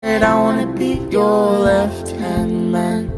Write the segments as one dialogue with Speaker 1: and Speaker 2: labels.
Speaker 1: I wanna be your left-hand man.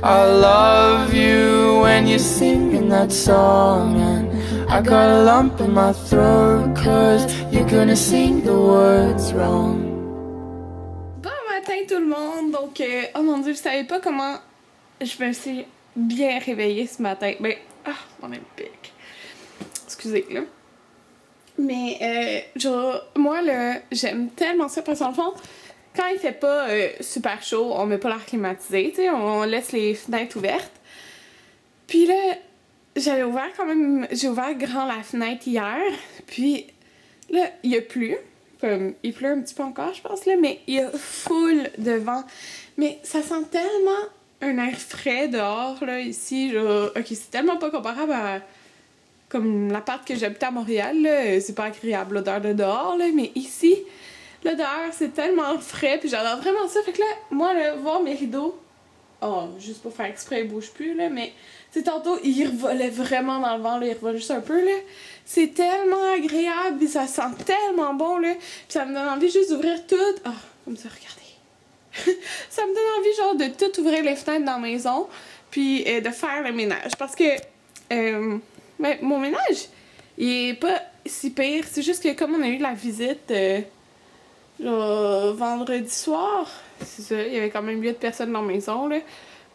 Speaker 1: I love you when you're singing that song, and I got a lump in my throat, cause you're gonna sing the words wrong.
Speaker 2: Bon matin tout le monde, donc oh mon dieu, je savais pas comment je me suis bien réveillée ce matin. Ben, mon pic. Excusez là. Mais moi là, j'aime tellement ça parce qu'en fond, quand il fait pas super chaud, on met pas l'air climatisé, tu sais, on laisse les fenêtres ouvertes. Puis là, j'ai ouvert grand la fenêtre hier, puis là, il y a plu. Comme, il pleut un petit peu encore, je pense, là, mais il y a full de vent. Mais ça sent tellement un air frais dehors, là, ici, genre, ok, c'est tellement pas comparable à comme l'appart que j'habitais à Montréal, là, c'est pas agréable l'odeur de dehors, là, mais ici, l'odeur, c'est tellement frais, puis j'adore vraiment ça. Fait que là, moi, là, voir mes rideaux, juste pour faire exprès, ils bougent plus, là, mais, tu sais, tantôt, ils revolaient vraiment dans le vent, là, ils revolaient juste un peu, là. C'est tellement agréable, et ça sent tellement bon, là, puis ça me donne envie juste d'ouvrir tout. Comme ça, regardez. Ça me donne envie, genre, de tout ouvrir les fenêtres dans la maison, puis de faire le ménage, parce que, mais mon ménage, il est pas si pire. C'est juste que comme on a eu la visite genre vendredi soir, c'est ça, il y avait quand même 8 personnes dans la maison, là.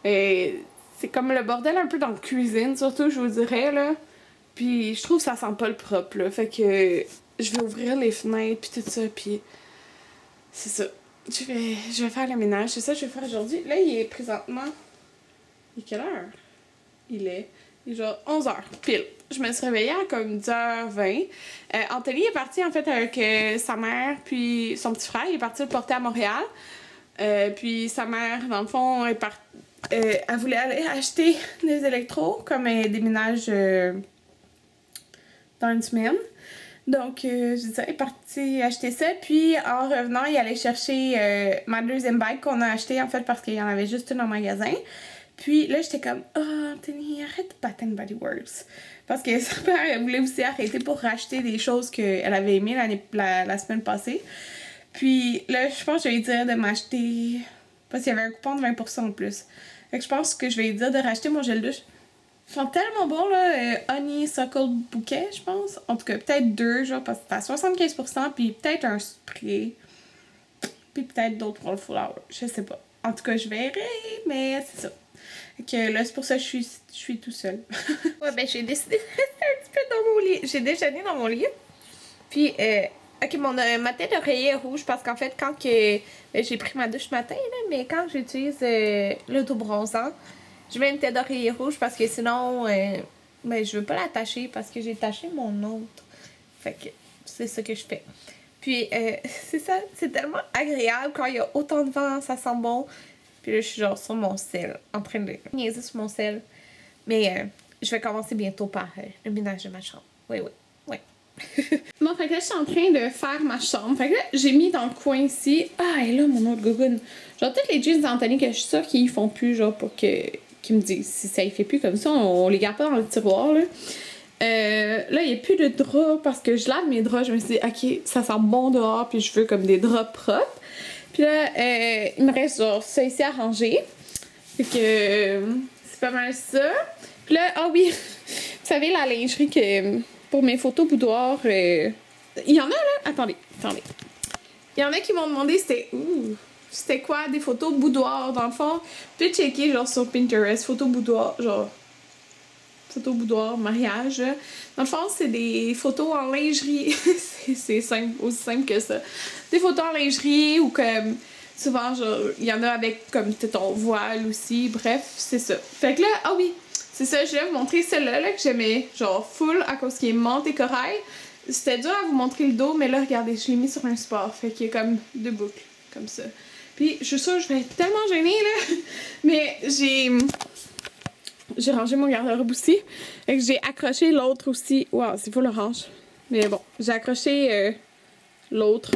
Speaker 2: Et c'est comme le bordel un peu dans la cuisine, surtout, je vous dirais, là. Puis je trouve que ça sent pas le propre, là. Fait que je vais ouvrir les fenêtres, puis tout ça, puis c'est ça. Je vais faire le ménage, c'est ça que je vais faire aujourd'hui. Là, il est présentement... Il est quelle heure? Il est genre 11h, pile. Je me suis réveillée à comme 10h20. Anthony est parti en fait avec sa mère puis son petit frère. Il est parti le porter à Montréal. Puis sa mère, dans le fond, elle voulait aller acheter des électros, comme elle déménage dans une semaine. Donc, je disais, elle est partie acheter ça. Puis, en revenant, il allait chercher ma deuxième bike qu'on a achetée, en fait, parce qu'il y en avait juste une en magasin. Puis là, j'étais comme, Anthony, arrête de Bath Body Works. Parce que sa mère, elle voulait aussi arrêter pour racheter des choses qu'elle avait aimées la semaine passée. Puis là, je pense que je vais lui dire de m'acheter... Parce qu'il y avait un coupon de 20% en plus. Fait que je pense que je vais lui dire de racheter mon gel douche. Ils sont tellement bons, là. Honeysuckle bouquet, je pense. En tout cas, peut-être deux, genre, parce que c'est à 75%. Puis peut-être un spray. Puis peut-être d'autres pour le flower. Je sais pas. En tout cas, je verrai, mais c'est ça. Fait que là, c'est pour ça que je suis tout seule. Ouais, ben j'ai décidé de rester un petit peu dans mon lit. J'ai déjeuné dans mon lit. Puis, ok, ma tête d'oreiller est rouge parce qu'en fait, quand que j'ai pris ma douche ce matin, là, mais quand j'utilise l'autobronzant, je mets une tête d'oreiller rouge parce que sinon, ben, je veux pas l'attacher parce que j'ai taché mon autre. Fait que c'est ça que je fais. Puis, c'est ça, c'est tellement agréable quand il y a autant de vent, ça sent bon. Puis là, je suis genre sur mon sel, en train de niaiser sur mon sel. Mais je vais commencer bientôt par le ménage de ma chambre. Oui. Bon, fait que là, je suis en train de faire ma chambre. Fait que là, j'ai mis dans le coin ici. Et là, mon autre gougoune. Genre, toutes les jeans d'Anthony que je suis sûre qu'ils font plus, genre, pour qu'ils me disent si ça y fait plus comme ça, on les garde pas dans le tiroir, là. Là, il n'y a plus de draps parce que je lave mes draps. Je me suis dit, ok, ça sent bon dehors, puis je veux comme des draps propres. Puis là, il me reste genre ça ici à ranger. Fait que c'est pas mal ça. Puis là, oui, vous savez, la lingerie que pour mes photos boudoir, il y en a là. Attendez. Il y en a qui m'ont demandé c'était quoi des photos boudoir dans le fond. Puis checker genre sur Pinterest, photos boudoir, genre photo boudoir, mariage. Dans le fond, c'est des photos en lingerie. c'est simple, aussi simple que ça. Des photos en lingerie ou comme souvent, genre, il y en a avec comme ton voile aussi. Bref, c'est ça. Fait que là, oui, c'est ça, je vais vous montrer celle-là là, que j'aimais genre full à cause qu'il est menthe et corail. C'était dur à vous montrer le dos, mais là, regardez, je l'ai mis sur un support. Fait qu'il y a comme deux boucles, comme ça. Puis, je suis sûre, je vais être tellement gênée, là. Mais j'ai rangé mon garde-robe aussi. Fait que j'ai accroché l'autre aussi. Wow, c'est full orange. Mais bon, j'ai accroché l'autre.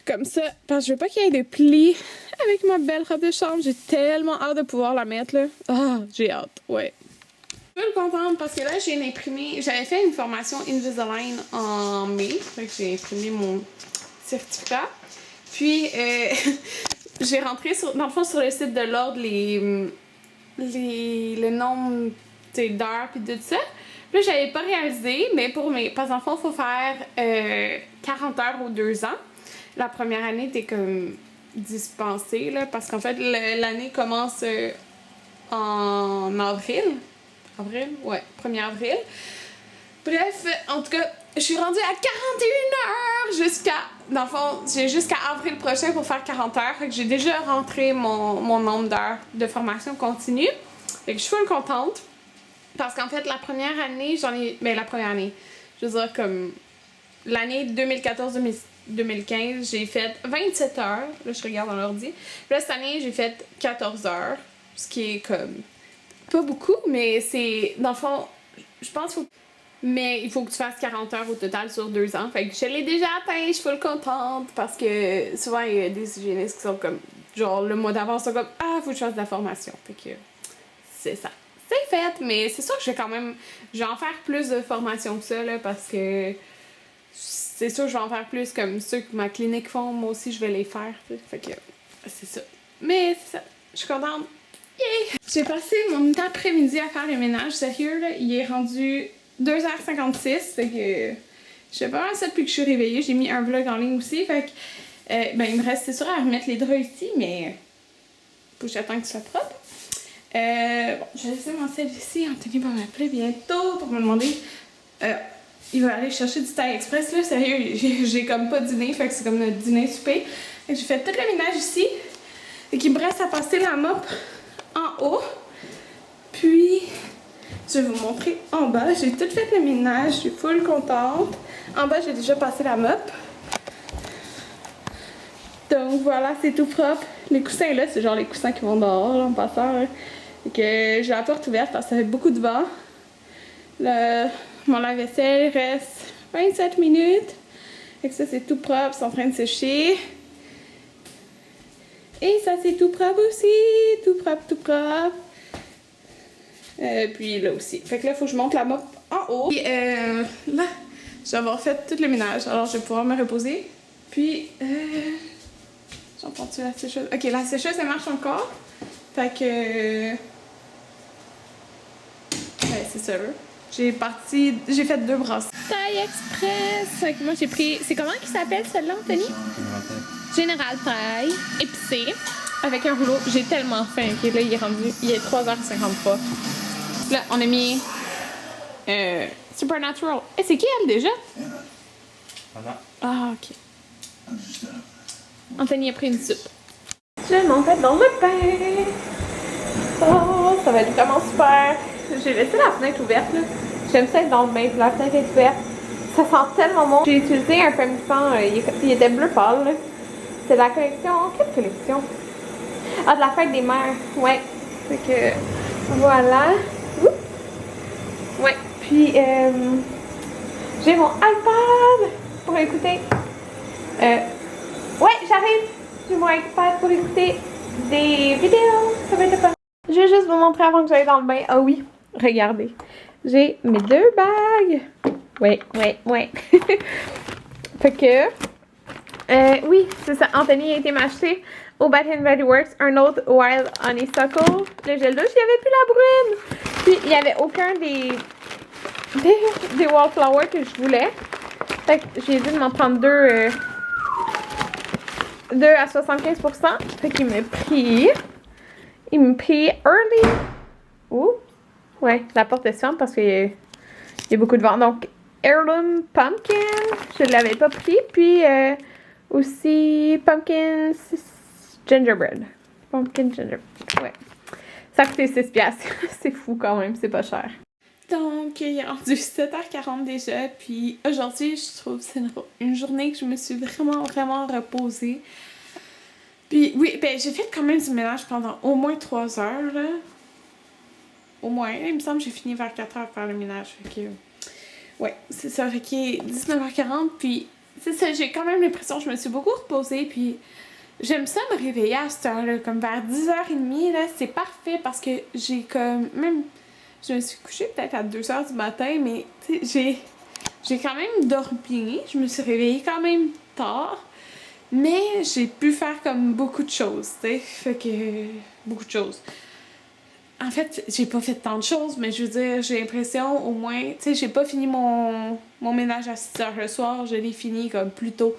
Speaker 2: Comme ça. Parce que je veux pas qu'il y ait de plis avec ma belle robe de chambre. J'ai tellement hâte de pouvoir la mettre, là. J'ai hâte, ouais. Je suis contente parce que là, j'ai imprimé... J'avais fait une formation Invisalign en mai. Fait que j'ai imprimé mon certificat. Puis, j'ai rentré dans le fond sur le site de l'ordre le nombre d'heures puis tout ça. Puis là, j'avais pas réalisé, mais parce qu'en fond, il faut faire 40 heures aux 2 ans. La première année, t'es comme dispensé, là, parce qu'en fait, l'année commence en avril. Avril? Ouais, 1er avril. Bref, en tout cas, je suis rendue à 41 heures dans le fond, j'ai jusqu'à avril prochain pour faire 40 heures. Fait que j'ai déjà rentré mon nombre d'heures de formation continue. Fait que je suis full contente. Parce qu'en fait, la première année, la première année, je veux dire, comme l'année 2014-2015, j'ai fait 27 heures. Là, je regarde dans l'ordi. Puis là, cette année, j'ai fait 14 heures. Ce qui est comme pas beaucoup, mais c'est. Dans le fond, je pense qu'il faut. Mais il faut que tu fasses 40 heures au total sur 2 ans. Fait que je l'ai déjà atteint, je suis full contente. Parce que souvent, il y a des hygiénistes qui sont comme. Genre, le mois d'avant, ils sont comme ah, faut que je fasse de la formation. Fait que c'est ça. C'est fait, mais c'est sûr que je vais en faire plus de formation que ça, là, parce que c'est sûr que je vais en faire plus comme ceux que ma clinique font, moi aussi je vais les faire. Fait que c'est ça. Mais c'est ça, je suis contente. Yeah! J'ai passé mon après-midi à faire le ménage, sérieux, là, il est rendu 2h56, fait que je fais pas mal ça depuis que je suis réveillée. J'ai mis un vlog en ligne aussi, fait que il me reste, c'est sûr, à remettre les draps ici, mais faut que j'attende que ce soit propre. Bon, je vais laisser mon sel ici. Anthony va m'appeler bientôt pour me demander. Il va aller chercher du Thai Express. Là, sérieux, j'ai comme pas dîné, fait que c'est comme notre dîner-souper. J'ai fait tout le ménage ici. Et qu'il me reste à passer la mop en haut. Puis, je vais vous montrer en bas. J'ai tout fait le ménage, je suis full contente. En bas, j'ai déjà passé la mop. Donc voilà, c'est tout propre. Les coussins là, c'est genre les coussins qui vont dehors là, en passant. Hein. Et que j'ai la porte ouverte parce que ça fait beaucoup de vent. Mon lave-vaisselle reste 27 minutes. Et que ça c'est tout propre, c'est en train de sécher. Et ça c'est tout propre aussi. Tout propre, tout propre. Puis là aussi. Fait que là, il faut que je monte la mop en haut. Puis là, je vais avoir fait tout le ménage. Alors je vais pouvoir me reposer. Puis j'entends-tu la sécheuse? Ok, la sécheuse elle marche encore. Fait que. Ouais, c'est ça. J'ai fait 2 brasses. Thai Express! Fait que moi j'ai pris. C'est comment qu'il s'appelle celle-là, Anthony? Général Thai. Épicé. Avec un rouleau. J'ai tellement faim. Ok, là il est rendu. Il est 3h53. Là, on a mis. Supernatural. Et c'est qui elle déjà? Ah, ok. Anthony a pris une soupe. Je m'en vais dans le bain. Oh, ça va être vraiment super. J'ai laissé la fenêtre ouverte, là. J'aime ça être dans le bain, puis la fenêtre est ouverte. Ça sent tellement bon. J'ai utilisé un fumifant, il était bleu pâle, là. C'est de la collection. Quelle collection? Ah, de la fête des mères. Ouais. Fait que. Voilà. Oups. Ouais. Puis, j'ai mon iPad pour écouter. Ouais, j'arrive. J'ai mon iPad pour écouter des vidéos. Ça va être fun. Je vais juste vous montrer avant que j'aille dans le bain. Ah oui, regardez. J'ai mes 2 bagues. Ouais. Fait que... oui, c'est ça. Anthony a été m'acheter au Bath & Body Works un autre Wild Honeysuckle. Le gel douche, il n'y avait plus la brune. Puis, il n'y avait aucun des Wallflowers que je voulais. Fait que j'ai dû m'en prendre 2 à 75%. Fait qu'il m'a pris... Il me prie Early. Ouh. Ouais, la porte est ferme parce qu'il y a beaucoup de vent. Donc, Heirloom Pumpkin. Je ne l'avais pas pris. Puis, aussi Pumpkin Gingerbread. Pumpkin Gingerbread. Ouais. Ça a coûté 6$. C'est fou quand même. C'est pas cher. Donc, il est rendu 7h40 déjà. Puis, aujourd'hui, je trouve que c'est une journée que je me suis vraiment reposée. Puis oui, ben j'ai fait quand même du ménage pendant au moins 3 heures, là. Au moins. Il me semble que j'ai fini vers 4 heures faire le ménage. Fait que... Ouais, c'est ça. Fait qu'il est 19h40, puis c'est ça, j'ai quand même l'impression que je me suis beaucoup reposée, puis j'aime ça me réveiller à cette heure-là, comme vers 10h30, là. C'est parfait parce que j'ai comme... Même... Je me suis couchée peut-être à 2h du matin, mais tu sais, j'ai quand même dormi. Je me suis réveillée quand même tard. Mais j'ai pu faire comme beaucoup de choses, tu sais. Fait que... beaucoup de choses. En fait, j'ai pas fait tant de choses, mais je veux dire, j'ai l'impression au moins... Tu sais, j'ai pas fini mon ménage à 6h le soir, je l'ai fini comme plus tôt.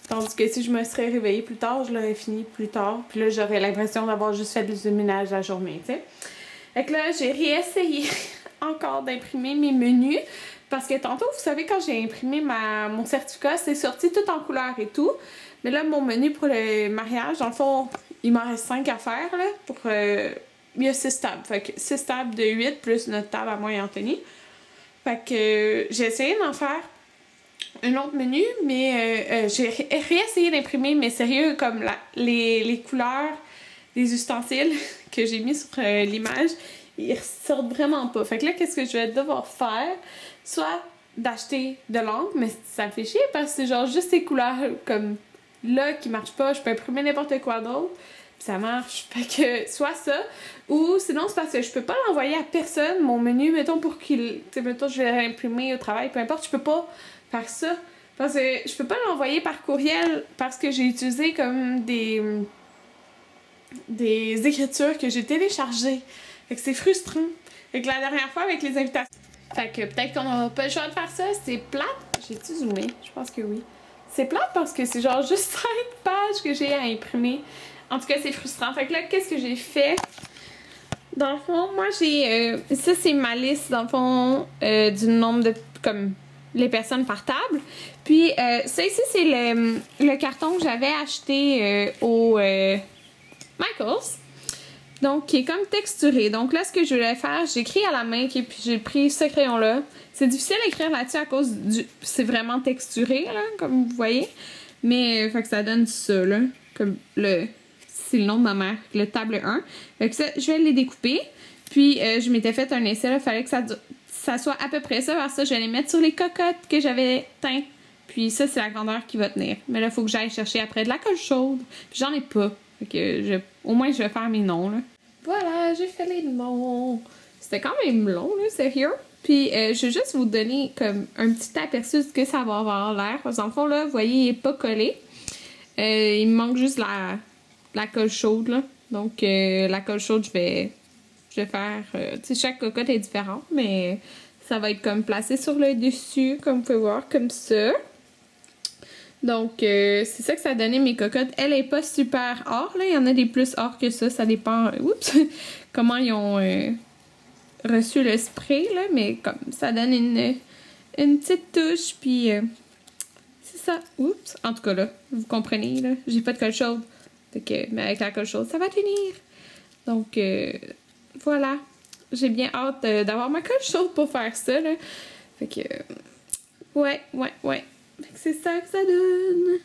Speaker 2: Tandis que si je me serais réveillée plus tard, je l'aurais fini plus tard. Puis là, j'aurais l'impression d'avoir juste fait du ménage la journée, tu sais. Fait que là, j'ai réessayé encore d'imprimer mes menus. Parce que tantôt, vous savez, quand j'ai imprimé mon certificat, c'est sorti tout en couleur et tout. Mais là, mon menu pour le mariage, dans le fond, il m'en reste 5 à faire, là, pour... il y a 6 tables. Fait que 6 tables de 8 plus notre table à moi et Anthony. Fait que j'ai essayé d'en faire un autre menu, mais j'ai réessayé d'imprimer, mais sérieux, comme les couleurs des ustensiles que j'ai mis sur l'image, ils ressortent vraiment pas. Fait que là, qu'est-ce que je vais devoir faire? Soit d'acheter de l'encre, mais ça me fait chier parce que c'est genre juste ces couleurs comme là qui marchent pas. Je peux imprimer n'importe quoi d'autre, puis ça marche. Fait que soit ça, ou sinon c'est parce que je peux pas l'envoyer à personne, mon menu, mettons pour qu'il... Tu sais, mettons je vais l'imprimer au travail, peu importe, je peux pas faire ça. Parce que je peux pas l'envoyer par courriel parce que j'ai utilisé comme des écritures que j'ai téléchargées. Fait que c'est frustrant. Fait que la dernière fois avec les invitations... Fait que peut-être qu'on n'aura pas le choix de faire ça. C'est plate. J'ai-tu zoomé? Je pense que oui. C'est plate parce que c'est genre juste 5 pages que j'ai à imprimer. En tout cas, c'est frustrant. Fait que là, qu'est-ce que j'ai fait? Dans le fond, moi, j'ai... ça, c'est ma liste, dans le fond, du nombre de... comme les personnes par table. Puis, ça ici, c'est le carton que j'avais acheté au Michaels. Donc, qui est comme texturé. Donc là, ce que je voulais faire, j'ai écrit à la main, puis j'ai pris ce crayon-là. C'est difficile d'écrire là-dessus à cause du... C'est vraiment texturé, là, comme vous voyez. Mais, fait que ça donne ça, là. Comme le... C'est le nom de ma mère, le table 1. Fait que ça, je vais les découper. Puis, je m'étais fait un essai, là. Il fallait que ça soit à peu près ça. Parce que ça, je vais les mettre sur les cocottes que j'avais teintes. Puis ça, c'est la grandeur qui va tenir. Mais là, il faut que j'aille chercher après de la colle chaude. Puis j'en ai pas. Fait que au moins, je vais faire mes noms, là. Voilà, j'ai fait les noms. C'était quand même long, là, sérieux. Puis, je vais juste vous donner comme un petit aperçu de ce que ça va avoir l'air. Parce qu'en fond, là, vous voyez, il n'est pas collé. Il me manque juste la colle chaude, là. Donc, la colle chaude, je vais faire... tu sais, chaque cocotte est différente, mais ça va être comme placé sur le dessus, comme vous pouvez voir, comme ça. Donc, c'est ça que ça a donné mes cocottes. Elle est pas super or, là. Il y en a des plus or que ça. Ça dépend, oups, comment ils ont reçu le spray, là. Mais comme ça donne une petite touche, puis c'est ça. Oups, en tout cas, là, vous comprenez, là. J'ai pas de colle chaude. Mais avec la colle chaude, ça va tenir. Donc, voilà. J'ai bien hâte d'avoir ma colle chaude pour faire ça, là. Fait que, ouais. Fait que c'est ça que ça donne.